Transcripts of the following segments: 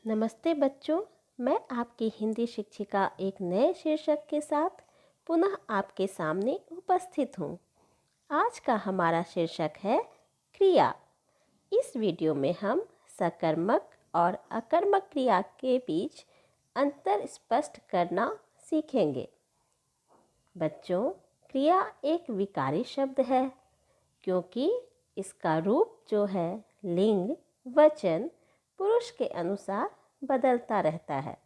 नमस्ते बच्चों, मैं आपकी हिंदी शिक्षिका एक नए शीर्षक के साथ पुनः आपके सामने उपस्थित हूँ। आज का हमारा शीर्षक है क्रिया। इस वीडियो में हम सकर्मक और अकर्मक क्रिया के बीच अंतर स्पष्ट करना सीखेंगे। बच्चों, क्रिया एक विकारी शब्द है क्योंकि इसका रूप जो है लिंग, वचन, पुरुष के अनुसार बदलता रहता है।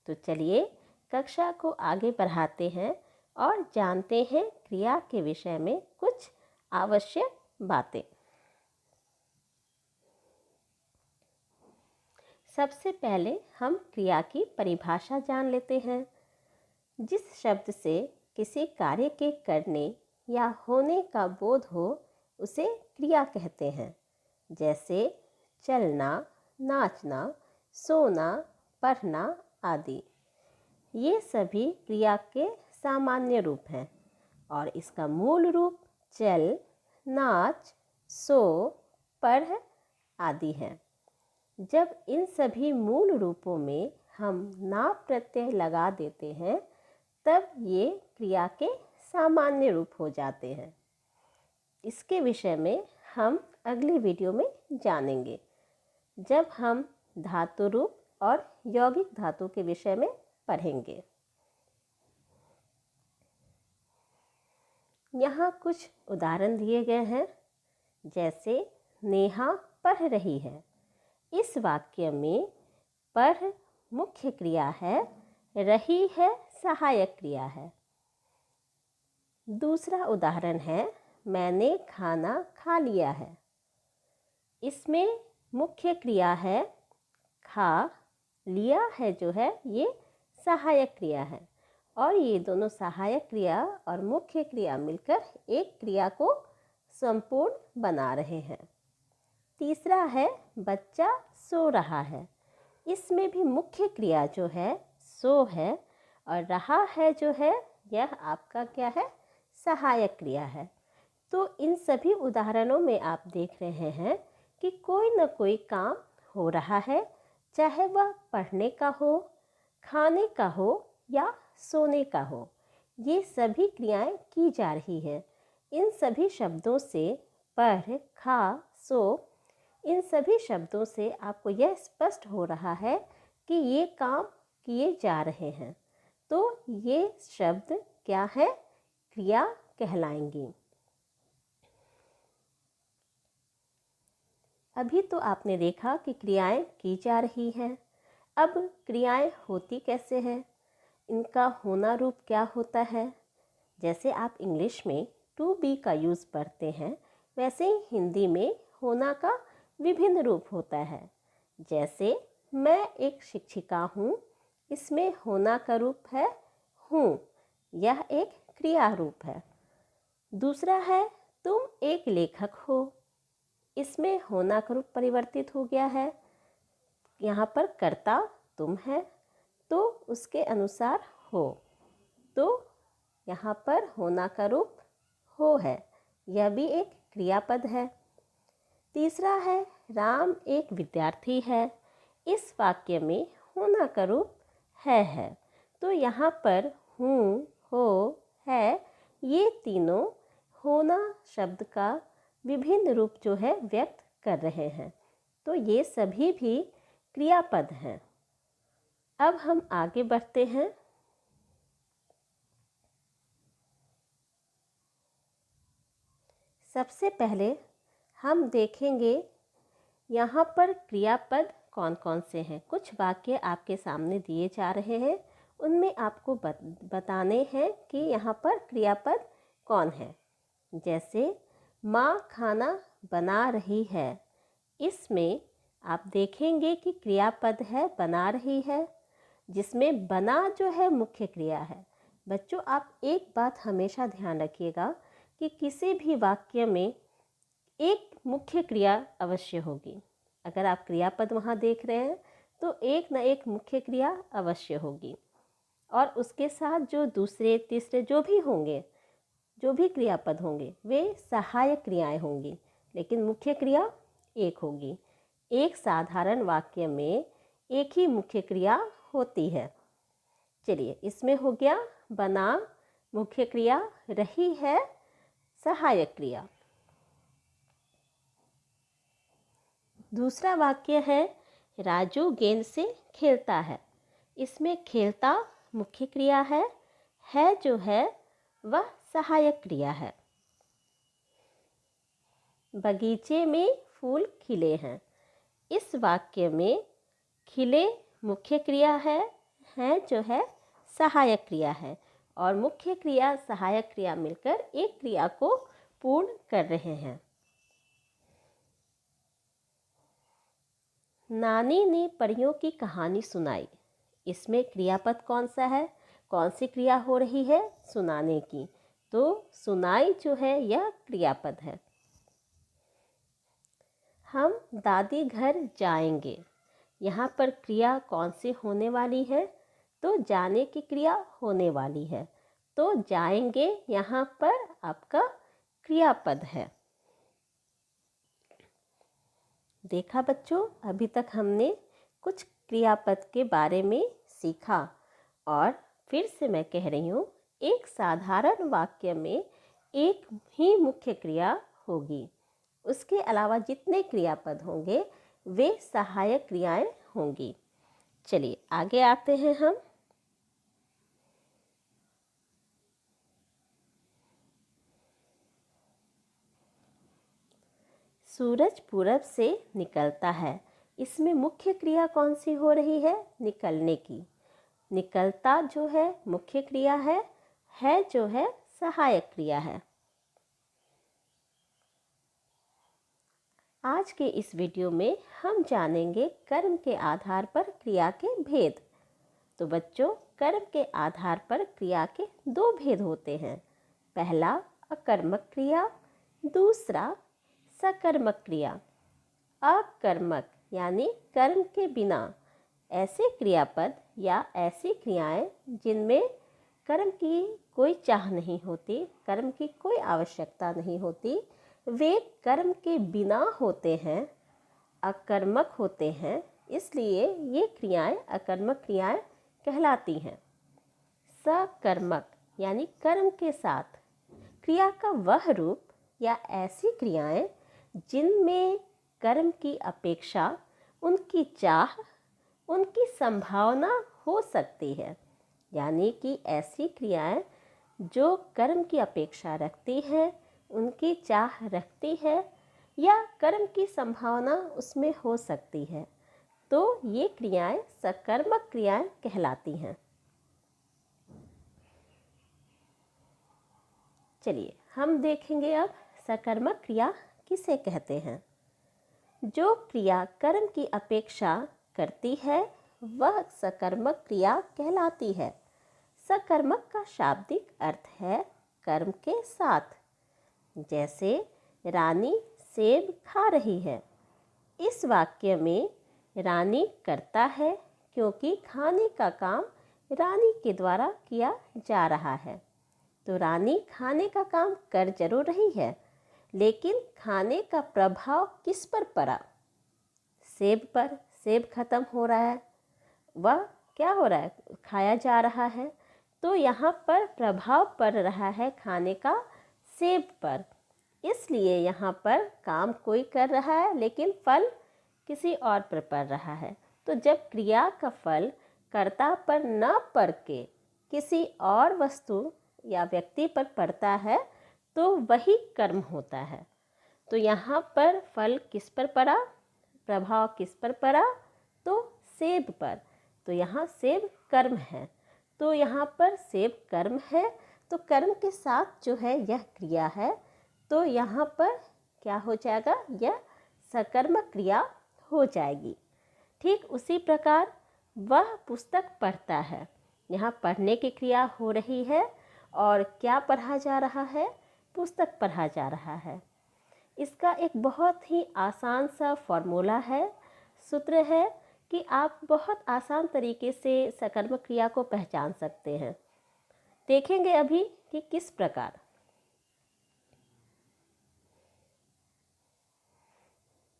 तो चलिए कक्षा को आगे बढ़ाते हैं और जानते हैं क्रिया के विषय में कुछ आवश्यक बातें। सबसे पहले हम क्रिया की परिभाषा जान लेते हैं। जिस शब्द से किसी कार्य के करने या होने का बोध हो उसे क्रिया कहते हैं। जैसे चलना, नाचना, सोना, पढ़ना आदि। ये सभी क्रिया के सामान्य रूप हैं और इसका मूल रूप चल, नाच, सो, पढ़ आदि है। जब इन सभी मूल रूपों में हम ना प्रत्यय लगा देते हैं तब ये क्रिया के सामान्य रूप हो जाते हैं। इसके विषय में हम अगली वीडियो में जानेंगे जब हम धातु रूप और यौगिक धातु के विषय में पढ़ेंगे। यहाँ कुछ उदाहरण दिए गए हैं। जैसे नेहा पढ़ रही है। इस वाक्य में पढ़ मुख्य क्रिया है, रही है सहायक क्रिया है। दूसरा उदाहरण है मैंने खाना खा लिया है। इसमें मुख्य क्रिया है खा, लिया है जो है ये सहायक क्रिया है और ये दोनों सहायक क्रिया और मुख्य क्रिया मिलकर एक क्रिया को संपूर्ण बना रहे हैं। तीसरा है बच्चा सो रहा है। इसमें भी मुख्य क्रिया जो है सो है और रहा है जो है यह आपका क्या है, सहायक क्रिया है। तो इन सभी उदाहरणों में आप देख रहे हैं कि कोई न कोई काम हो रहा है, चाहे वह पढ़ने का हो, खाने का हो या सोने का हो। ये सभी क्रियाएं की जा रही है। इन सभी शब्दों से पढ़, खा, सो, इन सभी शब्दों से आपको यह स्पष्ट हो रहा है कि ये काम किए जा रहे हैं। तो ये शब्द क्या है, क्रिया कहलाएंगी। अभी तो आपने देखा कि क्रियाएं की जा रही हैं। अब क्रियाएं होती कैसे हैं, इनका होना रूप क्या होता है। जैसे आप इंग्लिश में टू बी का यूज़ करते हैं, वैसे ही हिंदी में होना का विभिन्न रूप होता है। जैसे मैं एक शिक्षिका हूँ, इसमें होना का रूप है हूँ, यह एक क्रिया रूप है। दूसरा है तुम एक लेखक हो। इसमें होना का रूप परिवर्तित हो गया है। यहाँ पर कर्ता तुम है तो उसके अनुसार हो, तो यहाँ पर होना का रूप हो है, यह भी एक क्रियापद है। तीसरा है राम एक विद्यार्थी है। इस वाक्य में होना का रूप है, तो यहाँ पर हूँ, हो, है, ये तीनों होना शब्द का विभिन्न रूप जो है व्यक्त कर रहे हैं। तो ये सभी भी क्रियापद हैं। अब हम आगे बढ़ते हैं। सबसे पहले हम देखेंगे यहाँ पर क्रियापद कौन कौन से हैं। कुछ वाक्य आपके सामने दिए जा रहे हैं, उनमें आपको बताने हैं कि यहाँ पर क्रियापद कौन है। जैसे माँ खाना बना रही है। इसमें आप देखेंगे कि क्रियापद है बना रही है, जिसमें बना जो है मुख्य क्रिया है। बच्चों, आप एक बात हमेशा ध्यान रखिएगा कि किसी भी वाक्य में एक मुख्य क्रिया अवश्य होगी। अगर आप क्रियापद वहाँ देख रहे हैं तो एक न एक मुख्य क्रिया अवश्य होगी और उसके साथ जो दूसरे तीसरे जो भी होंगे, जो भी क्रियापद होंगे वे सहायक क्रियाएं होंगी, लेकिन मुख्य क्रिया एक होगी। एक साधारण वाक्य में एक ही मुख्य क्रिया होती है। चलिए, इसमें हो गया बना मुख्य क्रिया, रही है सहायक क्रिया। दूसरा वाक्य है राजू गेंद से खेलता है। इसमें खेलता मुख्य क्रिया है जो है वह सहायक क्रिया है। बगीचे में फूल खिले हैं। इस वाक्य में खिले मुख्य क्रिया है जो है सहायक क्रिया है, और मुख्य क्रिया सहायक क्रिया मिलकर एक क्रिया को पूर्ण कर रहे हैं। नानी ने परियों की कहानी सुनाई। इसमें क्रियापद कौन सा है, कौन सी क्रिया हो रही है, सुनाने की। तो सुनाई जो है यह क्रियापद है। हम दादी घर जाएंगे। यहाँ पर क्रिया कौन सी होने वाली है, तो जाने की क्रिया होने वाली है। तो जाएंगे यहाँ पर आपका क्रियापद है। देखा बच्चों, अभी तक हमने कुछ क्रियापद के बारे में सीखा, और फिर से मैं कह रही हूँ, एक साधारण वाक्य में एक ही मुख्य क्रिया होगी। उसके अलावा जितने क्रियापद होंगे वे सहायक क्रियाएं होंगी। चलिए आगे आते हैं हम। सूरज पूरब से निकलता है। इसमें मुख्य क्रिया कौन सी हो रही है, निकलने की। निकलता जो है मुख्य क्रिया है जो है सहायक क्रिया है। आज के इस वीडियो में हम जानेंगे कर्म के आधार पर क्रिया के भेद। तो बच्चों, कर्म के आधार पर क्रिया के दो भेद होते हैं। पहला अकर्मक क्रिया, दूसरा सकर्मक क्रिया। अकर्मक यानी कर्म के बिना ऐसे क्रियापद या ऐसी क्रियाएं जिनमें कर्म की कोई चाह नहीं होती, कर्म की कोई आवश्यकता नहीं होती, वे कर्म के बिना होते हैं, अकर्मक होते हैं। इसलिए ये क्रियाएं अकर्मक क्रियाएं कहलाती हैं। सकर्मक यानी कर्म के साथ क्रिया का वह रूप या ऐसी क्रियाएं जिनमें कर्म की अपेक्षा, उनकी चाह, उनकी संभावना हो सकती है। यानी कि ऐसी क्रियाएं जो कर्म की अपेक्षा रखती हैं, उनकी चाह रखती है, या कर्म की संभावना उसमें हो सकती है, तो ये क्रियाएं सकर्मक क्रियाएं कहलाती हैं। चलिए हम देखेंगे अब सकर्मक क्रिया किसे कहते हैं। जो क्रिया कर्म की अपेक्षा करती है वह सकर्मक क्रिया कहलाती है। सकर्मक का शाब्दिक अर्थ है कर्म के साथ। जैसे रानी सेब खा रही है। इस वाक्य में रानी करता है क्योंकि खाने का काम रानी के द्वारा किया जा रहा है। तो रानी खाने का काम कर जरूर रही है, लेकिन खाने का प्रभाव किस पर पड़ा? सेब पर। सेब खत्म हो रहा है, वह क्या हो रहा है, खाया जा रहा है। तो यहाँ पर प्रभाव पड़ रहा है खाने का सेब पर। इसलिए यहाँ पर काम कोई कर रहा है, लेकिन फल किसी और पर पड़ रहा है। तो जब क्रिया का फल कर्ता पर न पड़ के किसी और वस्तु या व्यक्ति पर पड़ता है तो वही कर्म होता है। तो यहाँ पर फल किस पर पड़ा, प्रभाव किस पर पड़ा? तो सेब पर। तो यहाँ सेब कर्म है, तो यहाँ पर सेब कर्म है, तो कर्म के साथ जो है यह क्रिया है, तो यहाँ पर क्या हो जाएगा, यह सकर्मक क्रिया हो जाएगी। ठीक उसी प्रकार वह पुस्तक पढ़ता है। यहाँ पढ़ने की क्रिया हो रही है, और क्या पढ़ा जा रहा है, पुस्तक पढ़ा जा रहा है। इसका एक बहुत ही आसान सा फॉर्मूला है, सूत्र है, कि आप बहुत आसान तरीके से सकर्मक क्रिया को पहचान सकते हैं। देखेंगे अभी कि किस प्रकार।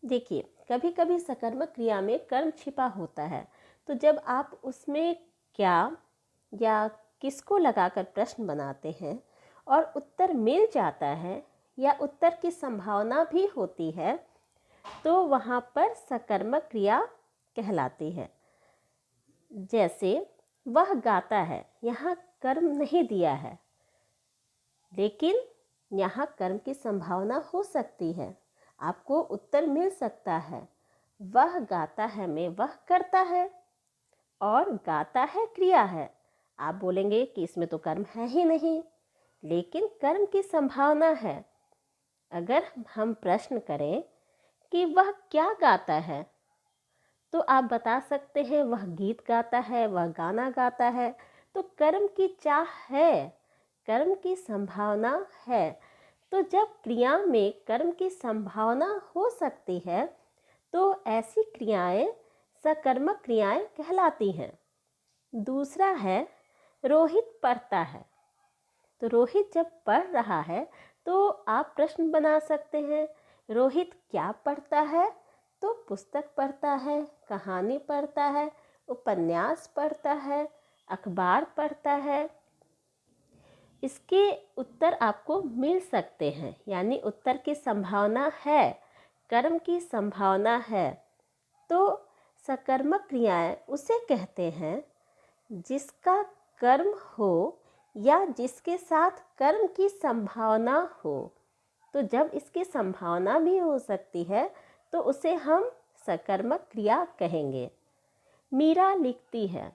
देखिए, कभी कभी सकर्मक क्रिया में कर्म छिपा होता है, तो जब आप उसमें क्या या किसको लगाकर प्रश्न बनाते हैं और उत्तर मिल जाता है या उत्तर की संभावना भी होती है, तो वहाँ पर सकर्मक क्रिया कहलाती है। जैसे वह गाता है, यहाँ कर्म नहीं दिया है, लेकिन यहाँ कर्म की संभावना हो सकती है, आपको उत्तर मिल सकता है। वह गाता है में वह करता है और गाता है क्रिया है। आप बोलेंगे कि इसमें तो कर्म है ही नहीं, लेकिन कर्म की संभावना है। अगर हम प्रश्न करें कि वह क्या गाता है, तो आप बता सकते हैं वह गीत गाता है, वह गाना गाता है। तो कर्म की चाह है, कर्म की संभावना है। तो जब क्रिया में कर्म की संभावना हो सकती है, तो ऐसी क्रियाएं सकर्मक क्रियाएं कहलाती हैं। दूसरा है रोहित पढ़ता है। तो रोहित जब पढ़ रहा है तो आप प्रश्न बना सकते हैं, रोहित क्या पढ़ता है? तो पुस्तक पढ़ता है, कहानी पढ़ता है, उपन्यास पढ़ता है, अखबार पढ़ता है। इसके उत्तर आपको मिल सकते हैं, यानी उत्तर की संभावना है, कर्म की संभावना है। तो सकर्मक क्रियाएं उसे कहते हैं जिसका कर्म हो या जिसके साथ कर्म की संभावना हो। तो जब इसकी संभावना भी हो सकती है तो उसे हम सकर्मक क्रिया कहेंगे। मीरा लिखती है,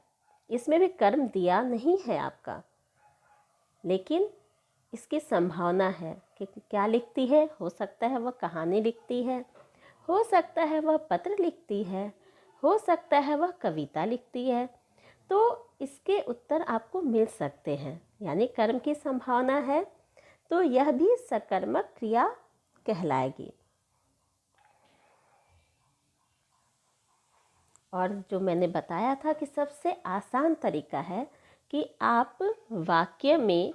इसमें भी कर्म दिया नहीं है आपका, लेकिन इसकी संभावना है कि क्या लिखती है। हो सकता है वह कहानी लिखती है, हो सकता है वह पत्र लिखती है, हो सकता है वह कविता लिखती है। तो इसके उत्तर आपको मिल सकते हैं, यानी कर्म की संभावना है, तो यह भी सकर्मक क्रिया कहलाएगी। और जो मैंने बताया था कि सबसे आसान तरीका है कि आप वाक्य में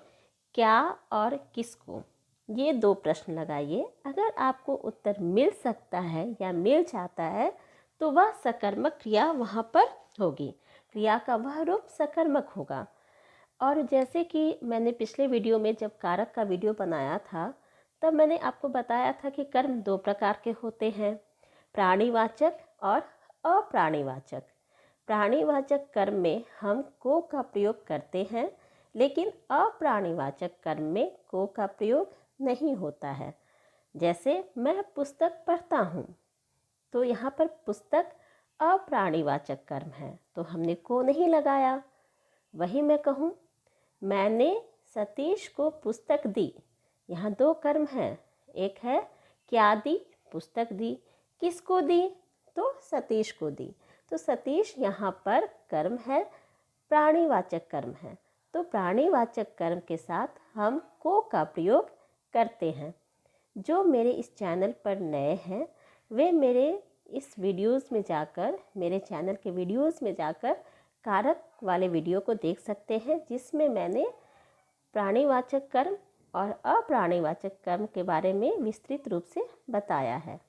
क्या और किसको, ये दो प्रश्न लगाइए। अगर आपको उत्तर मिल सकता है या मिल जाता है तो वह सकर्मक क्रिया वहाँ पर होगी, क्रिया का वह रूप सकर्मक होगा। और जैसे कि मैंने पिछले वीडियो में जब कारक का वीडियो बनाया था, तब मैंने आपको बताया था कि कर्म दो प्रकार के होते हैं, प्राणीवाचक और अप्राणीवाचक। प्राणीवाचक कर्म में हम को का प्रयोग करते हैं, लेकिन अप्राणीवाचक कर्म में को का प्रयोग नहीं होता है। जैसे मैं पुस्तक पढ़ता हूँ, तो यहाँ पर पुस्तक अप्राणीवाचक कर्म है, तो हमने को नहीं लगाया। वही मैं कहूँ, मैंने सतीश को पुस्तक दी, यहाँ दो कर्म हैं, एक है क्या दी, पुस्तक दी, किसको दी, तो सतीश को दी। तो सतीश यहाँ पर कर्म है, प्राणीवाचक कर्म है। तो प्राणीवाचक कर्म के साथ हम को का प्रयोग करते हैं। जो मेरे इस चैनल पर नए हैं वे मेरे इस वीडियोस में जाकर, मेरे चैनल के वीडियोस में जाकर कारक वाले वीडियो को देख सकते हैं, जिसमें मैंने प्राणीवाचक कर्म और अप्राणीवाचक कर्म के बारे में विस्तृत रूप से बताया है।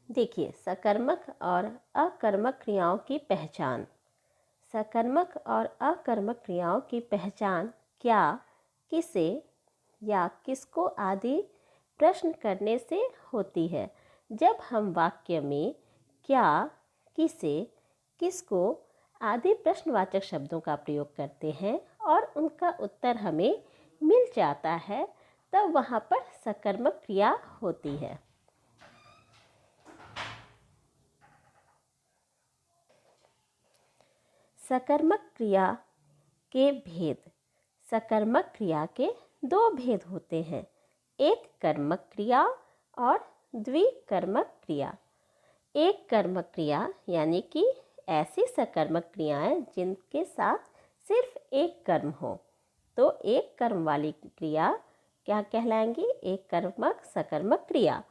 देखिए, सकर्मक और अकर्मक क्रियाओं की पहचान। सकर्मक और अकर्मक क्रियाओं की पहचान क्या, किसे या किसको आदि प्रश्न करने से होती है। जब हम वाक्य में क्या, किसे, किसको आदि प्रश्नवाचक शब्दों का प्रयोग करते हैं और उनका उत्तर हमें मिल जाता है, तब वहाँ पर सकर्मक क्रिया होती है। सकर्मक क्रिया के भेद। सकर्मक क्रिया के दो भेद होते हैं, एक कर्मक क्रिया और द्विकर्मक क्रिया। एक कर्मक क्रिया यानी कि ऐसी सकर्मक क्रियाएं जिनके साथ सिर्फ एक कर्म हो। तो एक कर्म वाली क्रिया क्या कहलाएंगी? एक कर्मक सकर्मक क्रिया।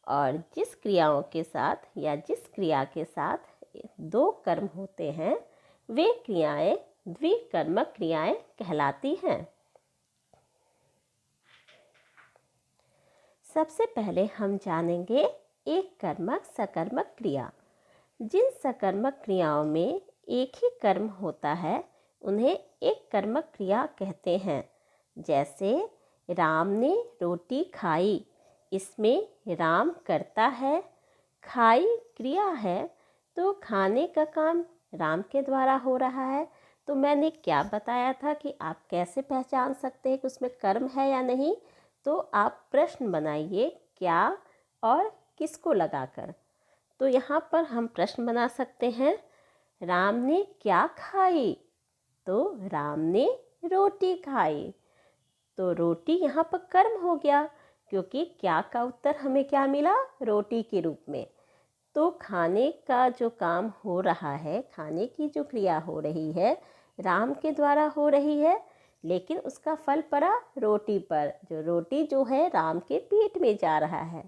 और जिस क्रियाओं के साथ या जिस क्रिया के साथ दो कर्म होते हैं, वे क्रियाएं द्विकर्मक क्रियाएं कहलाती हैं। सबसे पहले हम जानेंगे एक कर्मक सकर्मक क्रिया। जिन सकर्मक क्रियाओं में एक ही कर्म होता है उन्हें एक कर्मक क्रिया कहते हैं। जैसे राम ने रोटी खाई, इसमें राम करता है, खाई क्रिया है, तो खाने का काम राम के द्वारा हो रहा है। तो मैंने क्या बताया था कि आप कैसे पहचान सकते हैं कि उसमें कर्म है या नहीं। तो आप प्रश्न बनाइए क्या और किसको लगाकर। तो यहाँ पर हम प्रश्न बना सकते हैं, राम ने क्या खाई, तो राम ने रोटी खाई। तो रोटी यहाँ पर कर्म हो गया, क्योंकि क्या का उत्तर हमें क्या मिला, रोटी के रूप में। तो खाने का जो काम हो रहा है, खाने की जो क्रिया हो रही है राम के द्वारा हो रही है, लेकिन उसका फल पड़ा रोटी पर। जो रोटी जो है राम के पेट में जा रहा है,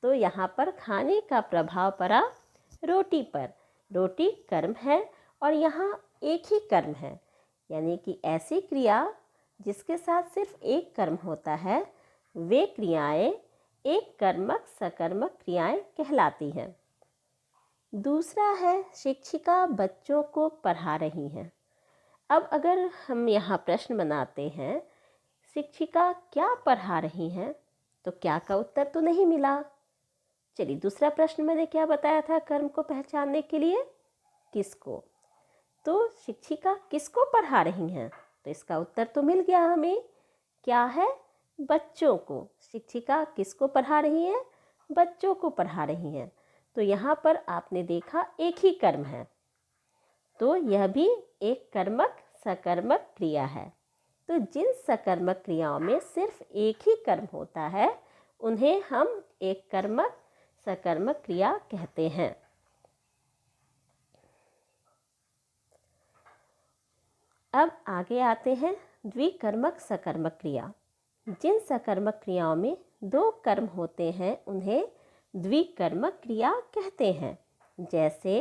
तो यहाँ पर खाने का प्रभाव पड़ा रोटी पर। रोटी कर्म है और यहाँ एक ही कर्म है, यानी कि ऐसी क्रिया जिसके साथ सिर्फ एक कर्म होता है, वे क्रियाएं एक कर्मक सकर्मक क्रियाएं कहलाती हैं। दूसरा है, शिक्षिका बच्चों को पढ़ा रही हैं। अब अगर हम यहाँ प्रश्न बनाते हैं, शिक्षिका क्या पढ़ा रही हैं, तो क्या का उत्तर तो नहीं मिला। चलिए दूसरा प्रश्न मैंने क्या बताया था कर्म को पहचानने के लिए, किसको। तो शिक्षिका किसको पढ़ा रही हैं, तो इसका उत्तर तो मिल गया हमें, क्या है, बच्चों को। शिक्षिका किसको पढ़ा रही हैं, बच्चों को पढ़ा रही हैं। तो यहाँ पर आपने देखा एक ही कर्म है, तो यह भी एक कर्मक सकर्मक क्रिया है। तो जिन सकर्मक क्रियाओं में सिर्फ एक ही कर्म होता है उन्हें हम एक कर्मक सकर्मक क्रिया कहते हैं। अब आगे आते हैं द्विकर्मक सकर्मक क्रिया। जिन सकर्मक क्रियाओं में दो कर्म होते हैं उन्हें द्विकर्मक क्रिया कहते हैं। जैसे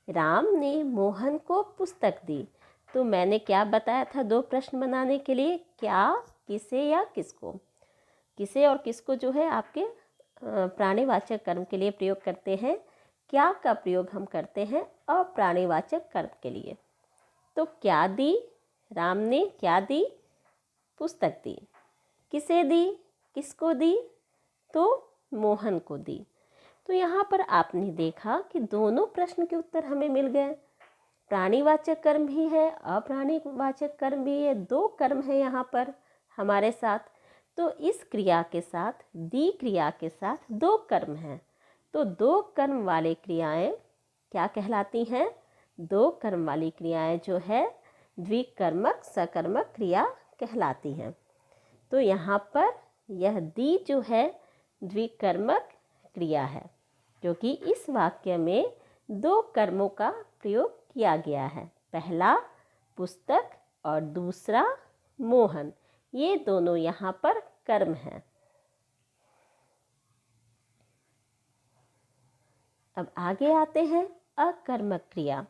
राम ने मोहन को पुस्तक दी। तो मैंने क्या बताया था दो प्रश्न बनाने के लिए, क्या, किसे या किसको। किसे और किसको जो है आपके प्राणीवाचक कर्म के लिए प्रयोग करते हैं। क्या का प्रयोग हम करते हैं अप्राणीवाचक कर्म के लिए। तो क्या दी, राम ने क्या दी, पुस्तक दी। किसे दी, किसको दी, तो मोहन को दी। तो यहाँ पर आपने देखा कि दोनों प्रश्न के उत्तर हमें मिल गए। प्राणीवाचक कर्म भी है, अप्राणीवाचक कर्म भी है, दो कर्म है यहाँ पर हमारे साथ। तो इस क्रिया के साथ, दी क्रिया के साथ दो कर्म हैं। तो दो कर्म वाली क्रियाएं क्या कहलाती हैं, दो कर्म वाली क्रियाएं जो है द्विकर्मक सकर्मक क्रिया कहलाती हैं। तो यहाँ पर यह दी जो है द्विकर्मक क्रिया है, क्योंकि इस वाक्य में दो कर्मों का प्रयोग किया गया है। पहला पुस्तक और दूसरा मोहन, ये दोनों यहाँ पर कर्म हैं। अब आगे आते हैं अकर्मक क्रिया।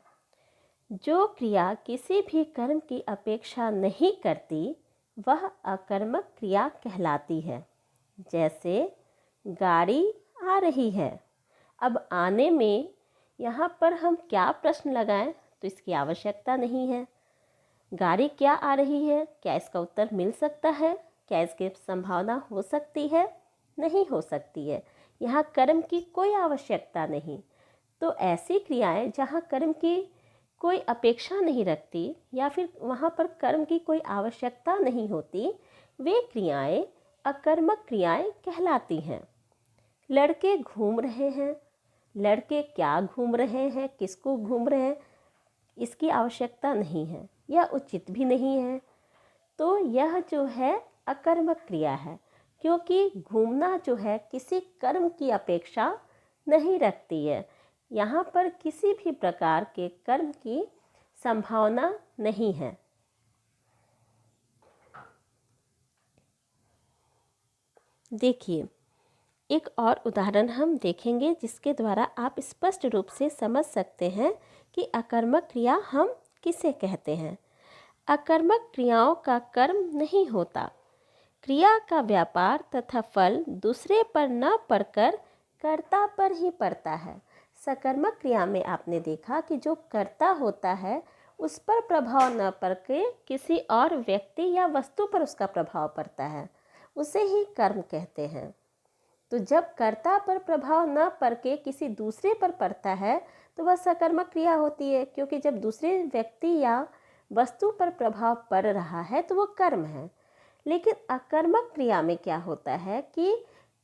जो क्रिया किसी भी कर्म की अपेक्षा नहीं करती वह अकर्मक क्रिया कहलाती है। जैसे गाड़ी आ रही है। अब आने में यहाँ पर हम क्या प्रश्न लगाएं, तो इसकी आवश्यकता नहीं है। गाड़ी क्या आ रही है, क्या इसका उत्तर मिल सकता है, क्या इसकी संभावना हो सकती है, नहीं हो सकती है। यहाँ कर्म की कोई आवश्यकता नहीं। तो ऐसी क्रियाएं जहाँ कर्म की कोई अपेक्षा नहीं रखती या फिर वहाँ पर कर्म की कोई आवश्यकता नहीं होती, वे क्रियाएं अकर्मक क्रियाएं कहलाती हैं। लड़के घूम रहे हैं। लड़के क्या घूम रहे हैं, किसको घूम रहे हैं, इसकी आवश्यकता नहीं है, यह उचित भी नहीं है। तो यह जो है अकर्मक क्रिया है, क्योंकि घूमना जो है किसी कर्म की अपेक्षा नहीं रखती है। यहाँ पर किसी भी प्रकार के कर्म की संभावना नहीं है। देखिए एक और उदाहरण हम देखेंगे जिसके द्वारा आप स्पष्ट रूप से समझ सकते हैं कि अकर्मक क्रिया हम किसे कहते हैं। अकर्मक क्रियाओं का कर्म नहीं होता। क्रिया का व्यापार तथा फल दूसरे पर न पड़कर कर्ता पर ही पड़ता है। सकर्मक क्रिया में आपने देखा कि जो कर्ता होता है उस पर प्रभाव न पड़ के किसी और व्यक्ति या वस्तु पर उसका प्रभाव पड़ता है, उसे ही कर्म कहते हैं। तो जब कर्ता पर प्रभाव न पड़ के किसी दूसरे पर पड़ता है तो वह सकर्मक क्रिया होती है, क्योंकि जब दूसरे व्यक्ति या वस्तु पर प्रभाव पड़ रहा है तो वो कर्म है। लेकिन अकर्मक क्रिया में क्या होता है कि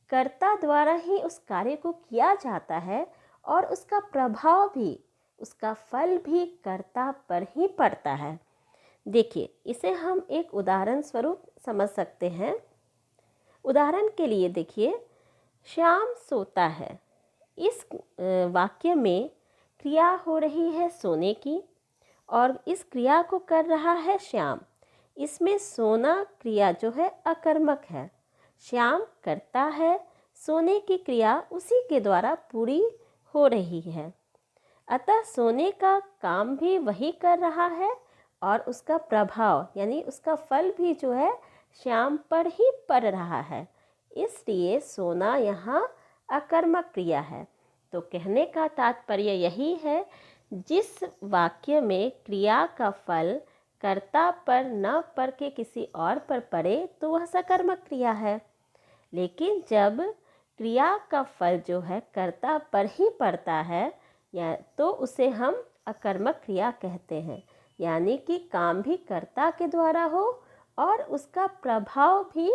कर्ता द्वारा ही उस कार्य को किया जाता है और उसका प्रभाव भी, उसका फल भी कर्ता पर ही पड़ता है। देखिए, इसे हम एक उदाहरण स्वरूप समझ सकते हैं। उदाहरण के लिए देखिए, श्याम सोता है। इस वाक्य में क्रिया हो रही है सोने की और इस क्रिया को कर रहा है श्याम। इसमें सोना क्रिया जो है अकर्मक है, श्याम करता है, सोने की क्रिया उसी के द्वारा पूरी हो रही है। अतः सोने का काम भी वही कर रहा है और उसका प्रभाव यानी उसका फल भी जो है श्याम पर ही पड़ रहा है। इसलिए सोना यहाँ अकर्मक क्रिया है। तो कहने का तात्पर्य यही है, जिस वाक्य में क्रिया का फल कर्ता पर न पड़ के किसी और पर पड़े तो वह सकर्मक क्रिया है। लेकिन जब क्रिया का फल जो है कर्ता पर ही पड़ता है या तो उसे हम अकर्मक क्रिया कहते हैं, यानी कि काम भी कर्ता के द्वारा हो और उसका प्रभाव भी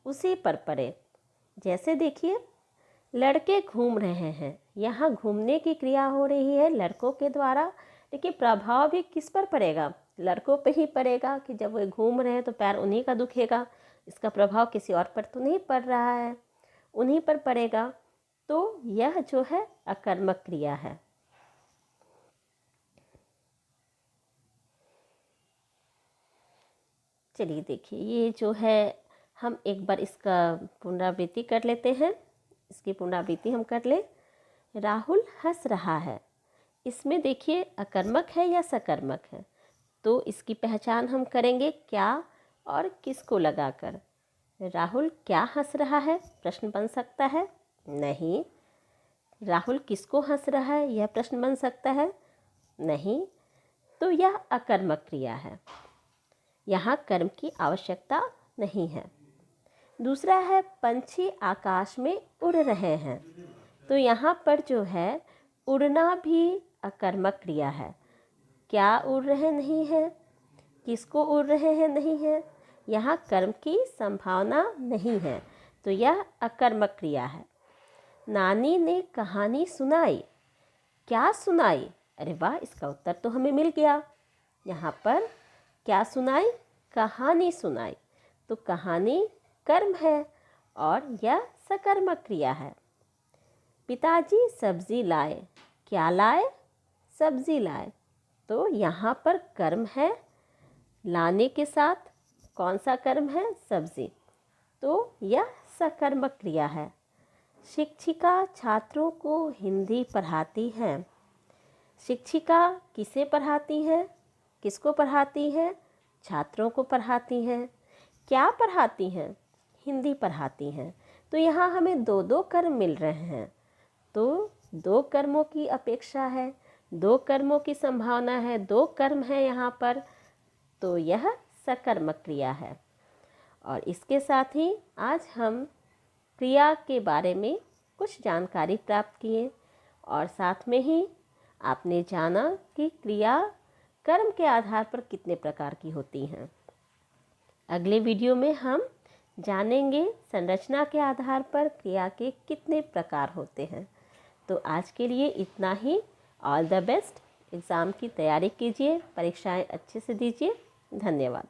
उसी पर पड़े। जैसे देखिए, लड़के घूम रहे हैं, यहाँ घूमने की क्रिया हो रही है लड़कों के द्वारा, लेकिन प्रभाव भी किस पर पड़ेगा? लड़कों पे ही पड़ेगा कि जब वो घूम रहे हैं तो पैर उन्हीं का दुखेगा, इसका प्रभाव किसी और पर तो नहीं पड़ रहा है, उन्हीं पर पड़ेगा। तो यह जो है अकर्मक क्रिया है। चलिए देखिए, ये जो है हम एक बार इसका पुनरावृत्ति कर लेते हैं। इसकी पुनरावृत्ति हम कर ले। राहुल हंस रहा है। इसमें देखिए अकर्मक है या सकर्मक है, तो इसकी पहचान हम करेंगे क्या और किसको लगाकर। राहुल क्या हंस रहा है, प्रश्न बन सकता है? नहीं। राहुल किसको हंस रहा है, यह प्रश्न बन सकता है? नहीं। तो यह अकर्मक क्रिया है, यहाँ कर्म की आवश्यकता नहीं है। दूसरा है पंछी आकाश में उड़ रहे हैं। तो यहाँ पर जो है उड़ना भी अकर्मक क्रिया है। क्या उड़ रहे नहीं है, किसको उड़ रहे हैं नहीं है, यहाँ कर्म की संभावना नहीं है, तो यह अकर्मक क्रिया है। नानी ने कहानी सुनाई। क्या सुनाई? अरे वाह, इसका उत्तर तो हमें मिल गया। यहाँ पर क्या सुनाई? कहानी सुनाई। तो कहानी कर्म है और यह सकर्मक क्रिया है। पिताजी सब्जी लाए। क्या लाए? सब्जी लाए। तो यहाँ पर कर्म है, लाने के साथ कौन सा कर्म है? सब्जी। तो यह सकर्मक क्रिया है। शिक्षिका छात्रों को हिंदी पढ़ाती हैं। शिक्षिका किसे पढ़ाती हैं, किसको पढ़ाती हैं? छात्रों को पढ़ाती हैं। क्या पढ़ाती हैं? हिंदी पढ़ाती हैं। तो यहाँ हमें दो दो कर्म मिल रहे हैं, तो दो कर्मों की अपेक्षा है, दो कर्मों की संभावना है, दो कर्म है यहाँ पर, तो यह सकर्मक क्रिया है। और इसके साथ ही आज हम क्रिया के बारे में कुछ जानकारी प्राप्त किए और साथ में ही आपने जाना कि क्रिया कर्म के आधार पर कितने प्रकार की होती हैं। अगले वीडियो में हम जानेंगे संरचना के आधार पर क्रिया के कितने प्रकार होते हैं। तो आज के लिए इतना ही। All the best. एग्ज़ाम की तैयारी कीजिए, परीक्षाएं अच्छे से दीजिए। धन्यवाद।